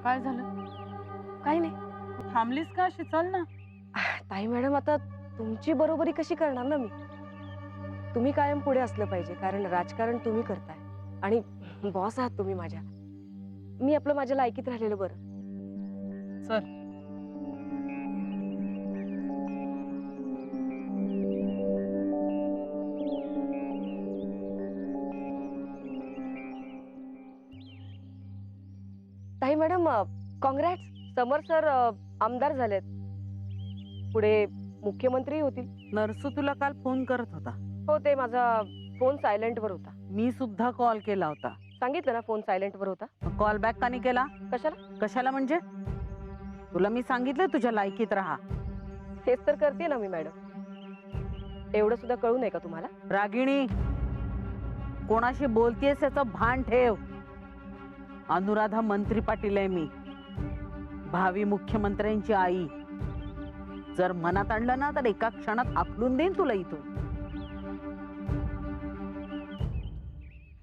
काय झालं? काही नाही. थांबलीस का? अशी चल ना. ताई मॅडम, आता तुमची बरोबरी कशी करणार ना मी? तुम्ही कायम पुढे असलं पाहिजे, कारण राजकारण तुम्ही करताय आणि बॉस आहात तुम्ही माझ्या. मी आपलं माझ्या लायकीत राहिलेलं बरं. चल. ताई मॅडम, कॉंग्रॅट्स. समर सर आमदार झालेत, पुढे मुख्यमंत्री होतील. नरसू तुला काल फोन करत होता. हो, ते माझा फोन सायलेंट वर होता. मी सुद्धा कॉल केला होता. सांगितलं ना, फोन सायलेंट वर होता. कॉल बॅक का नाही केला? कशाला? कशाला म्हणजे? तुला मी सांगितलं तुझ्या लायकीत राहा. हेच तर करते ना मी मॅडम. एवढं सुद्धा कळू नये का तुम्हाला? रागिणी, कोणाशी बोलतेस याचं भान ठेव. अनुराधा मंत्री पाटील आहे मी, भावी मुख्यमंत्र्यांची आई. जर मनात आणलं ना तर एका क्षणात आखलून देईन तुला इथून.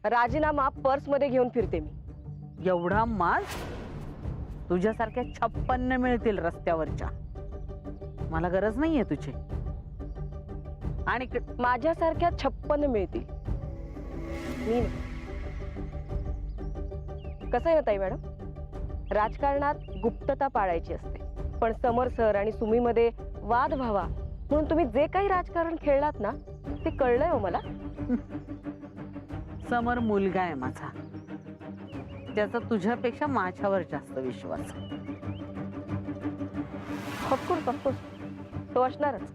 राजीनामा पर्स मध्ये घेऊन फिरते मी. एवढा माल तुझ्यासारख्या 56 मिळतील रस्त्यावरच्या. मला गरज नाहीये तुझी. आणि माझ्यासारख्या 56 मिळतील. मी नाही. कसं आहे ना ताई मॅडम, राजकारणात गुप्तता पाळायची असते, पण समर सर आणि सुमीमध्ये वाद व्हावा म्हणून तुम्ही जे काही राजकारण खेळलात ना, ते कळलंय हो मला. समर मुलगा आहे माझा, त्याचा तुझ्यापेक्षा माझ्यावर जास्त विश्वास आहे. ऑफकोर्स ऑफकोर्स, तो असणारच.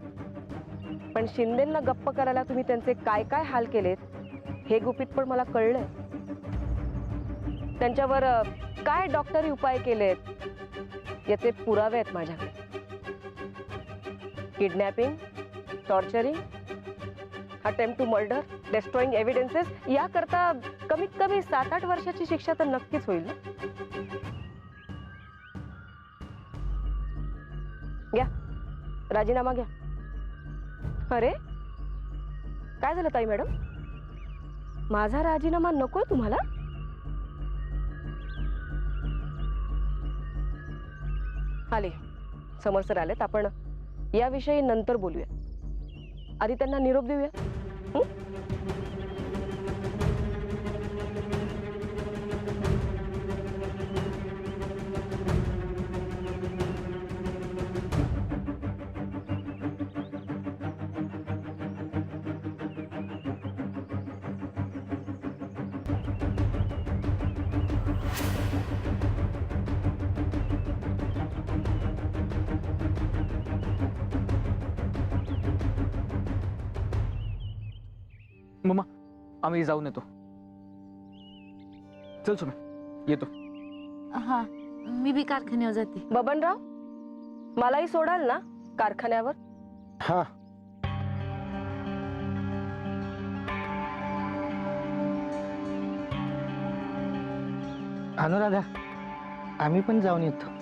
पण शिंदेंना गप्प करायला तुम्ही त्यांचे काय काय हाल केलेत हे गुपित पण मला कळलंय. त्यांच्यावर काय डॉक्टरी उपाय केलेत याचे पुरावे आहेत माझ्याकडे. Kidnapping, torturing, attempt to murder, destroying evidences, याकरता कमीत कमी 7-8 वर्षाची शिक्षा तर नक्कीच होईल ना. घ्या, राजीनामा घ्या. अरे, काय झालं ताई मॅडम? माझा राजीनामा नकोय तुम्हाला? आले, समर सर आलेत. आपण याविषयी नंतर बोलूया. आधी त्यांना निरोप देऊया. मम्मा, आम्ही जाऊन येतो. चल सुमे, येतो. हा, मी बी कारखान्यावर जाते. बबनराव, मलाही सोडाल ना कारखान्यावर? हा. अनुराधा, आम्ही पण जाऊन येतो.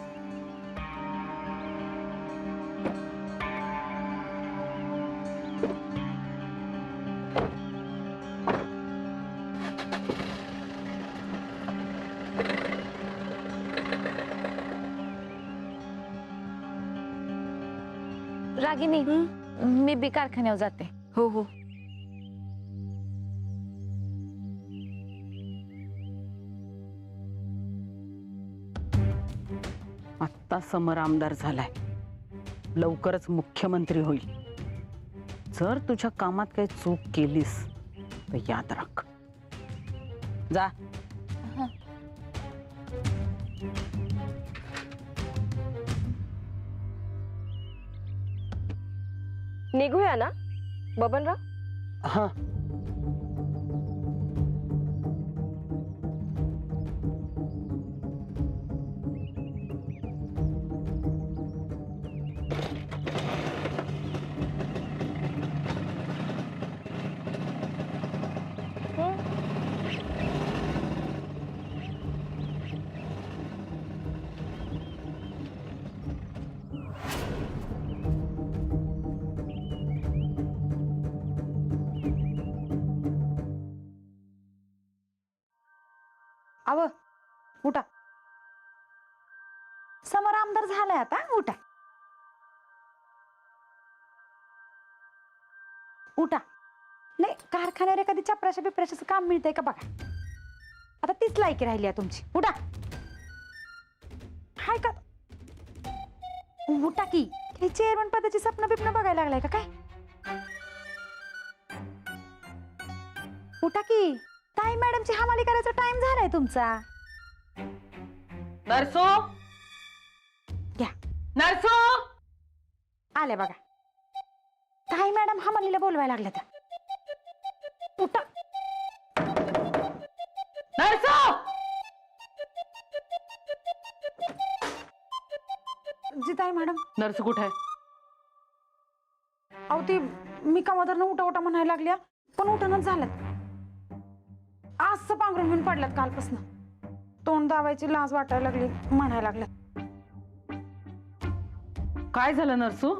रागिनी, मी बी कारखान्यावर जाते. हो हो. आत्ता समर आमदार झालाय, लवकरच मुख्यमंत्री होईल. जर तुझ्या कामात काही चूक केलीस तर याद राख. जा. निघूया ना बबनराव? हा. आव, उठा. समोर आमदार झालाय आता, उठा उठा. नाही, कारखान्यावर एखादी चपराशा बिपराशाचं काम मिळतंय का बघा. आता तीच लायकी राहिली आहे तुमची. उठा. हाय का, उठा की. हे चेअरमन पदाची स्वप्न बिप्न बघायला लागलाय का काय? उठा की. ताई मॅडमची हमाली करायचा टाइम झालाय तुमचा. नरसो, घ्या. नरसो, आल्या बघा. ताई मॅडम हमालीला बोलवायला लागल्या त्या. उठा. नरसो. जी ताई मॅडम. नर्स कुठे आहे? अहो ती मी कमादरनं उठा उठा म्हणायला लागल्या, पण उठणच झाल्यात. असं पांघरून घेऊन पडल्यात कालपासून. तोंड दाबायची लाज वाटायला लागली, म्हणायला लागल्यात. काय झालं नरसू?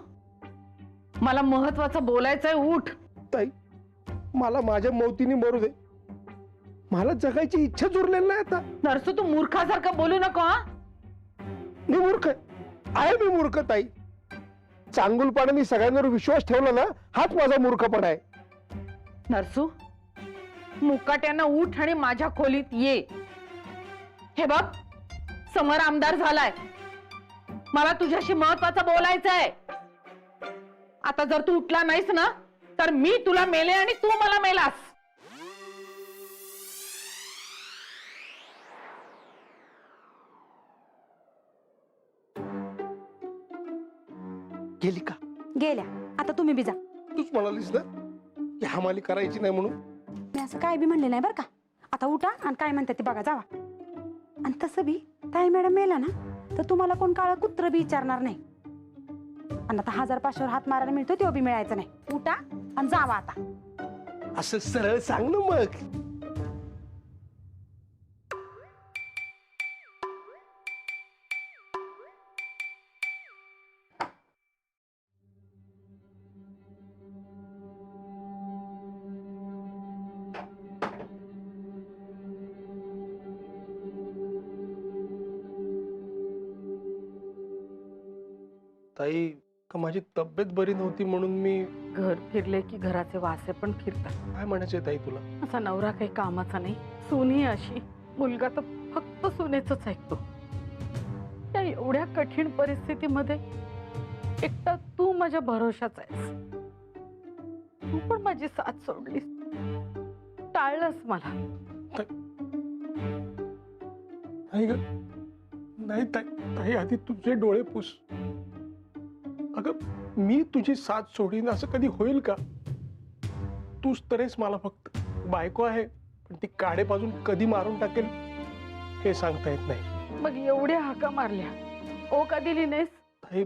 मला महत्वाचं बोलायचंय, उठ. ताई, मला माझ्या मौतीने मरू दे. मला जगायची इच्छा उरलेली नाही आता. नरसू, तू मूर्खासारखं बोलू नको हा. मी मूर्ख आहे, मी मूर्ख ताई. चांगुलपणाने सगळ्यांवर विश्वास ठेवला ना, हाच माझा मूर्खपणा आहे. नरसू, मुकाट्यानं उठ आणि माझ्या खोलीत ये. हे बघ, समर आमदार झालाय. मला तुझ्याशी महत्वाचं बोलायचंय. आता जर तू उठला नाहीस ना, तर मी तुला मेले आणि तू मला मेलास. गेली का? गेल्या. आता तुम्ही बी जा. तूच म्हणालीस ना की हमाली करायची नाही म्हणून. मी असं काय बी म्हणले नाही बरं का. आता उठा आणि काय म्हणतात ते बघा, जावा. आणि तसं बी ताई मॅडम मेला ना, तर तुम्हाला कोण काळं कुत्र बी विचारणार नाही. आणि आता 1500 हात मारायला मिळतो, तो बी मिळायचं नाही. उठा आणि जावा आता. असं सरळ सांग ना मग. ताई, का माझी तब्येत बरी नव्हती म्हणून मी. घर फिरले की घराचे वासे पण फिरतात. काय म्हणायचंय ताई तुला? असा नवरा काही कामाचा नाही, सुनी अशी. मुलगा तर फक्त सुनेच ऐकतो. त्या एवढ्या कठीण परिस्थितीमध्ये एकटा तू माझ्या भरोशाचा आहेस. तू पण माझी साथ सोडलीस, टाळलंस मला. नाही ग, नाही ताई. ताई, आधी तुझे डोळे पुस. अगं, मी तुझी साथ सोडीन असं कधी होईल का? तूच तरेस मला फक्त. बायको आहे, पण ती काडे बाजून कधी मारून टाकेल हे सांगता येत नाही. मग एवढ्या हाका मारल्या, ओ का दिली नाहीस? ताई,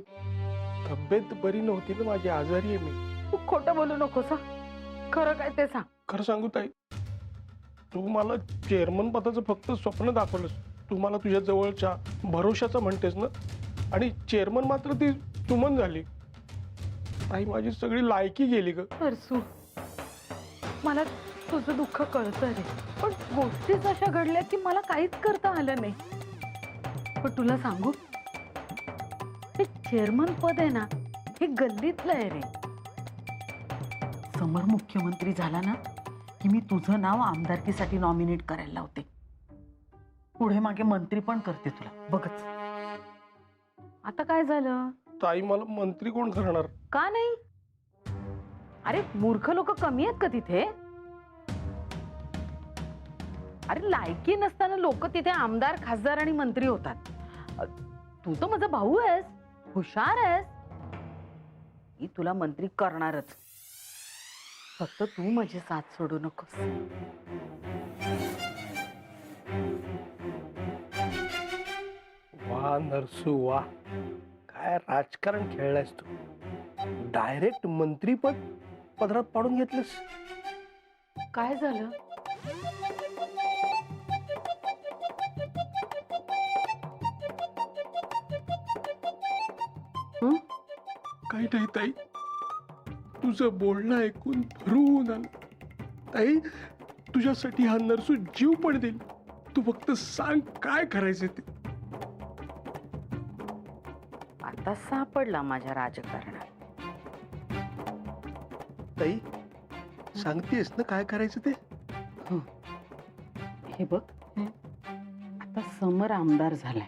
तब्येत बरी नव्हती ना माझी, आजारी आहे मी. तू खोटं बोलू नकोस. खरं काय ते सांग. खरं सांगू ताई, तू मला चेअरमन पदाचं फक्त स्वप्न दाखवलंस. तू मला तुझ्या जवळच्या भरोशाचं म्हणतेस ना, आणि चेअरमन मात्र ती सुमन झाली. ताई, माझी सगळी लायकी गेली ग. नरसू, मला तुझं दुःख कळतं रे, पण गोष्टीच अशा घडल्या की मला काहीच करता आलं नाही. पण तुला सांगू, हे चेअरमन पद आहे ना, हे गल्लीतलं आहे रे. समर मुख्यमंत्री झाला ना की मी तुझं नाव आमदारकीसाठी नॉमिनेट करायला लावते. पुढे मागे मंत्री पण करते तुला, बघच. आता काय झालं? ताई, मला मंत्री कोण करणार? का नाही? अरे मूर्ख लोक कमी आहेत का तिथे? अरे लायकी नसताना लोक तिथे आमदार, खासदार आणि मंत्री होतात. तू तर माझा भाऊ आहेस, हुशार आहेस. मी तुला मंत्री करणारच. फक्त तू माझी साथ सोडू नकोस. वा नरसू, वा. काय राजकारण खेळलायस तू. डायरेक्ट मंत्रीपद पदरात पाडून घेतलंस. काय झालं? काही नाही ताई, तुझं बोलणं ऐकून भरून आलं. ताई, तुझ्यासाठी हा नरसू जीव पण देईल. तू फक्त सांग काय करायचं ते. आता सापडला माझ्या राजकारणात. ताई सांगतेस ना काय करायचं ते? हे बघ, आता समर आमदार झालाय.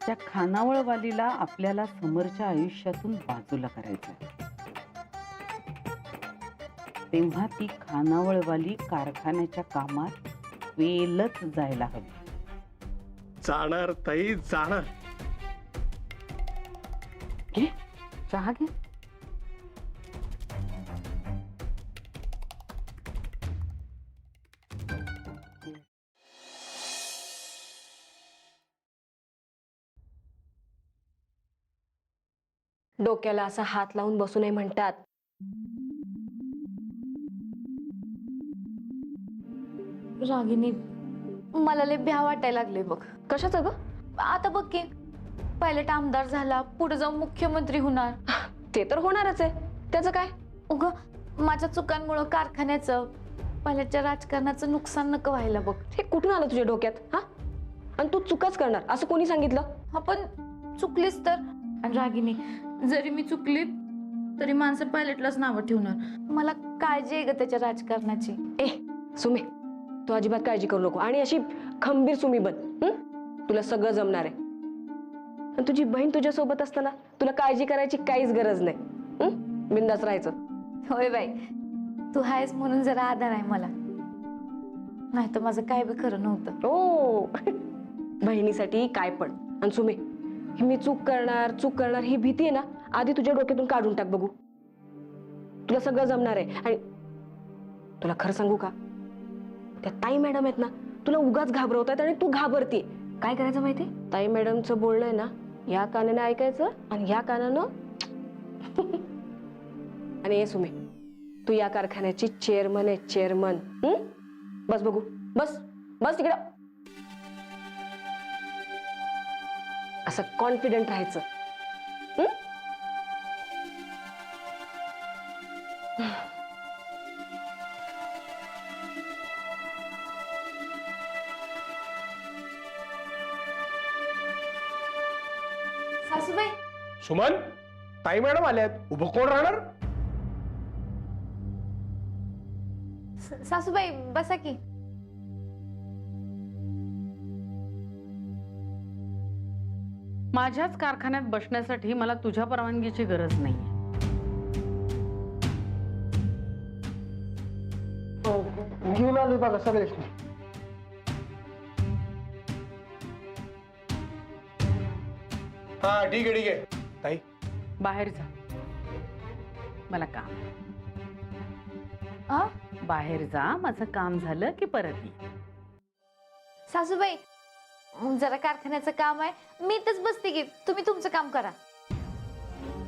त्या खानावळवालीला आपल्याला समरच्या आयुष्यातून बाजूला करायचंय. तेव्हा ती खानावळवाली कारखान्याच्या कामात वेलच जायला हवी. जाणार ताई जाणार. घे चहा घे. डोक्याला असा हात लावून बसू नये म्हणतात. रागिनी, मला लय भ्या वाटायला लागले बघ. कशाचं ग? आता बघ की, पायलट आमदार झाला, पुढे जाऊन मुख्यमंत्री होणार. ते तर होणारच आहे, त्याचं काय? उग माझ्या चुकांमुळे कारखान्याचं, पायलटच्या राजकारणाचं नुकसान नको व्हायला बघ. हे कुठून आलं तुझ्या डोक्यात? हा, आणि तू चुकाच करणार असं कोणी सांगितलं? आपण चुकलीस तर. आणि रागिनी, जरी मी चुकली तरी माणसं पायलटलाच नावं ठेवणार. मला काळजी आहे ग त्याच्या राजकारणाची. ए सुमे, तू अजिबात काळजी करू नको आणि अशी खंबीर सुमी बन. तुला सगळं जमणार आहे. आणि तुझी बहीण तुझ्या सोबत असताना तुला काळजी करायची काहीच गरज नाही. बिंदास राहायचं. होय बाई, तू आहेस म्हणून जरा आधार आहे मला, नाही तर माझं काय बी खरं नव्हतं. ओ बहिणीसाठी काय पण. आणि सुमे, ही मी चूक करणार ही भीती आहे ना, आधी तुझ्या डोक्यातून काढून टाक बघू. तुला सगळं जमणार आहे. आणि तुला खरं सांगू का, त्या ताई मॅडम आहेत ना, तुला उगाच घाबरवतात आणि तू घाबरते. काय करायचं माहिती? ताई मॅडमचं बोलणं आहे ना, या कानाने ऐकायचं आणि या कानानं आणि हे सुमे, तू या कारखान्याची चेअरमन आहे, चेअरमन. बस बघू, बस बस तिकडं. असं कॉन्फिडंट राहायचं. सासूबाई, सुमन, ताई मॅडम आल्यात. उभं कोण राहणार? सासूबाई बसा की. माझ्याच कारखान्यात बसण्यासाठी मला तुझ्या परवानगीची गरज नाहीये. घेऊन आलोय बघा सगळेच. हा ठीक आहे. ताई बाहेर जा, मला काम. आ? बाहेर जा, माझं काम झालं की परत ये. सासूबाई, जरा कारखान्याचं काम आहे, मी इथंच बसते की, तुम्ही तुमचं काम करा.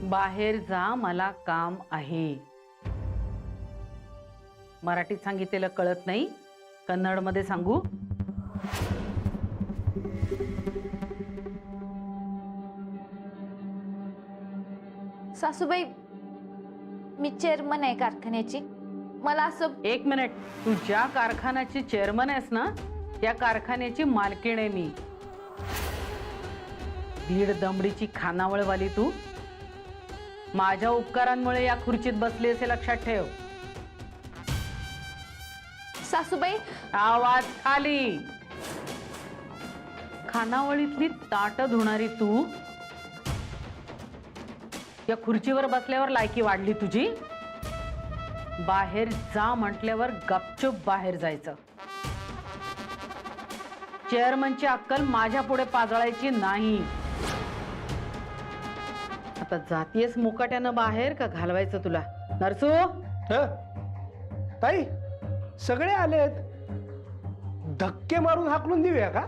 बाहेर जा, मला काम आहे. मराठीत सांगितलेलं कळत नाही, कन्नड मध्ये सांगू? सासूबाई, मी चेअरमन आहे कारखान्याची. मला असं. एक मिनिट, तू ज्या कारखान्याची चेअरमन आहेस ना, त्या कारखान्याची मालकीण आहे मी. दीड दमडीची खानावळवाली तू. माझ्या उपकारांमुळे या खुर्चीत बसली असे लक्षात ठेव. सासूबाई, आवाज खाली. खानावळीतली ताट धुणारी तू, या खुर्चीवर बसल्यावर लायकी वाढली तुझी. बाहेर जा म्हटल्यावर गपचूप बाहेर जायचं. चेअरमनची अक्कल माझ्या पुढे पाजळायची नाही. आता जातीयस मुकाट्यानं बाहेर का घालवायचं तुला? नरसू, ताई सगळे आलेत. धक्के मारून हाकलून देऊया का?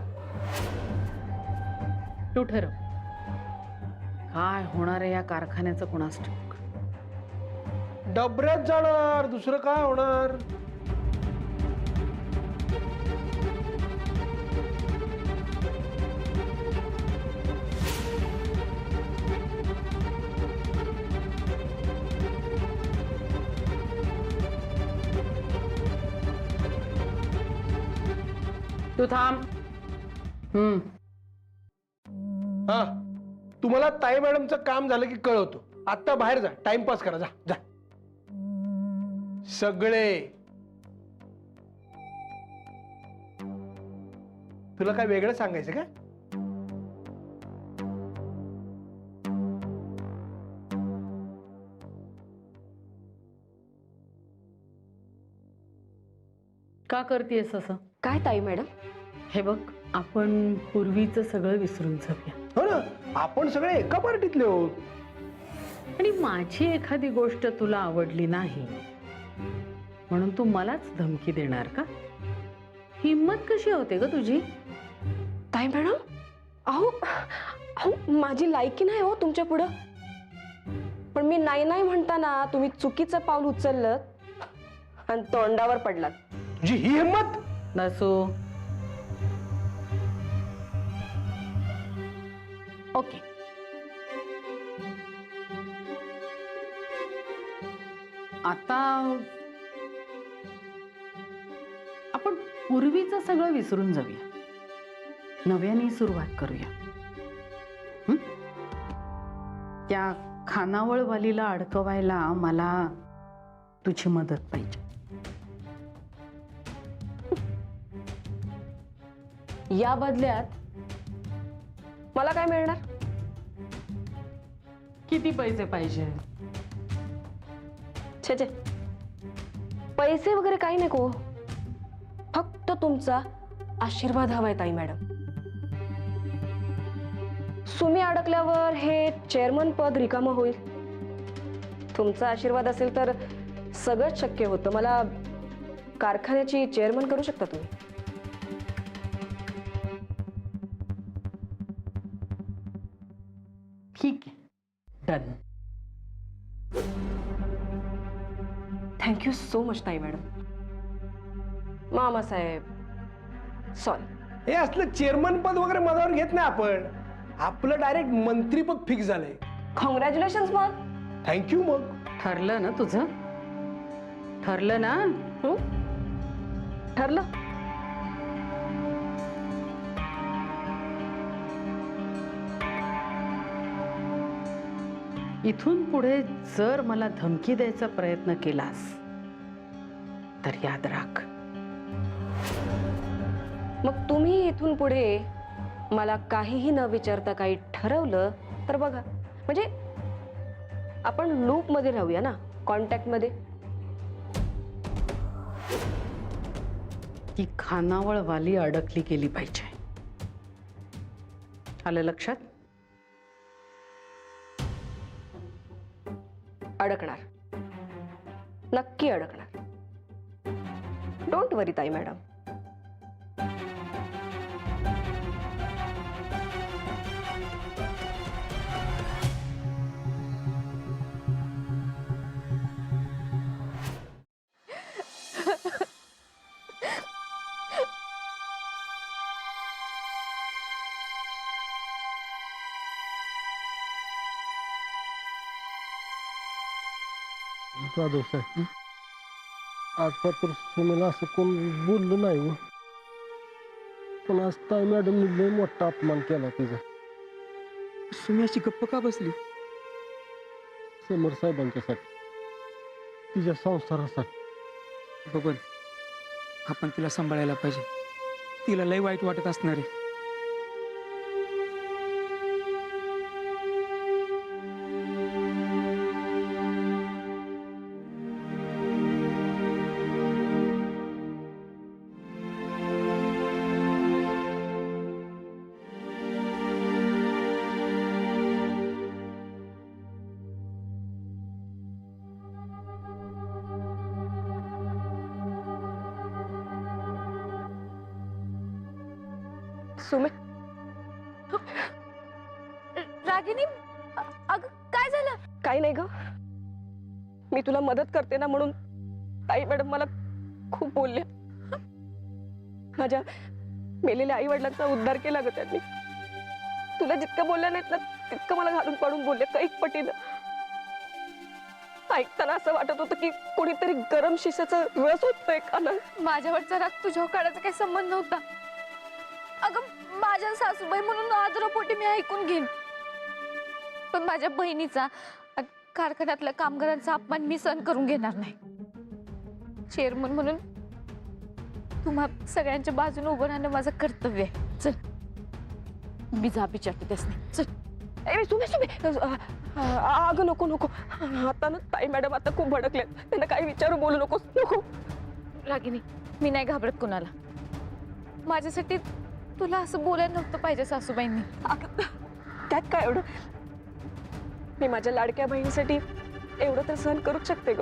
तू ठरव काय होणार आहे या कारखान्याचं कुणास ठाऊक. डबऱ्यात जाणार, दुसरं काय होणार? तू थांब. हा तुम्हाला ताई मॅडमचं काम झालं की कळवतो. आता बाहेर जा, टाइमपास करा. जा जा सगळे. तुला काय वेगळं सांगायचं का? का करतेस असं? काय ताई मॅडम? हे बघ, आपण पूर्वीचं सगळं विसरून जाऊया. हो ना, आपण सगळे एका पार्टीतले आहोत. आणि माझी एखादी गोष्ट तुला आवडली नाही म्हणून तू मलाच धमकी देणार का? हिम्मत कशी होते ग तुझी? ताई मॅडम, अहो अहो माझी लायकी नाही हो तुमच्या पुढं. पण मी नाही नाही म्हणताना तुम्ही चुकीचं पाऊल उचललं आणि तोंडावर पडलात. तुझी ही हिंमत? नसो. ओके, आता आपण पूर्वीचं सगळं विसरून जाऊया, नव्याने सुरुवात करूया. हं? त्या खानावळवालीला अडकवायला मला तुझी मदत पाहिजे. या बदल्यात मला काय मिळणार? किती पैसे पाहिजे? छे छे, पैसे वगैरे काही नको, फक्त तुमचा आशीर्वाद हवाय ताई मॅडम. सुमी अडकल्यावर हे चेअरमन पद रिकामं होईल. तुमचा आशीर्वाद असेल तर सगळंच शक्य होतं. मला कारखान्याची चेअरमन करू शकता तुम्ही. ठीक आहे, डन. थँक्यू सो मच ताई मॅडम. मामासाहेब, सॉरी. हे असलं चेअरमन पद वगैरे मनावर घेत नाही आपण. आपलं डायरेक्ट मंत्रीपद फिक्स झालंय. कॉंग्रॅच्युलेशन मग. थँक्यू. मग ठरलं ना तुझं? ठरलं ना? ठरलं. इथून पुढे जर मला धमकी द्यायचा प्रयत्न केलास तर याद राख, मग तुम्ही इथून पुढे मला काहीही न विचारता काही ठरवलं तर बघा, म्हणजे आपण लूप मध्ये राहूया ना, कॉन्टॅक्ट मध्ये. ती खानावळवाली अडकली गेली पाहिजे. आलं लक्षात? अडकणार, नक्की अडकणार. डोंट वरी ताई मॅडम. जाधव साहेब, आजपासून सुमीला असं कोण बोललं नाही हो. पण आज ताई मॅडमने लय मोठा अपमान केला तिचा. सुमी अशी गप्प का बसली? समर साहेबांच्यासाठी, तिच्या संसारासाठी. बबन, आपण तिला सांभाळायला पाहिजे. तिला लय वाईट वाटत असणार आहे. सुमे, रागिनी, अगं काय झालं? काही नाही ग. मी तुला मदत करते ना म्हणून ताई मॅडम मला खूप बोलल्या. माझ्या मेलेल्या आई वडिलांचा उद्धार केला ग त्यांनी. तुला जितकं बोलल्या नाहीत ना तितकं मला घालून पाडून बोलले कैक पटीनं. ऐकताना असं वाटत होतं की कोणीतरी गरम शिशाचा रस होतोय कानात. माझ्यावरचा राग तुझ्यावर काढायचा काही संबंध नव्हता. अगं माझ्या सासूबाई म्हणून आदरापोटी मी ऐकून घेईन. पण माझ्या बहिणीचा आणि कारखान्यातल्या कामगारांचा अपमान मी सहन करून घेणार नाही. चेअरमन म्हणून तुम्हा सगळ्यांच्या बाजूने उभं राहणं माझं कर्तव्य आहे. चल मी जा विचारते त्यासनी. चल. अगं नको नको, आता ना ताई मॅडम आता खूप भडकल्यात, त्यांना काही विचारू बोलू नकोस. नको रागिनी, मी नाही घाबरत कुणाला. माझ्यासाठी तुला असं बोलायला नव्हतं पाहिजे सासूबाईंनी. अगं त्यात काय एवढं, मी माझ्या लाडक्या बहिणीसाठी एवढं तर सहन करूच शकते ग.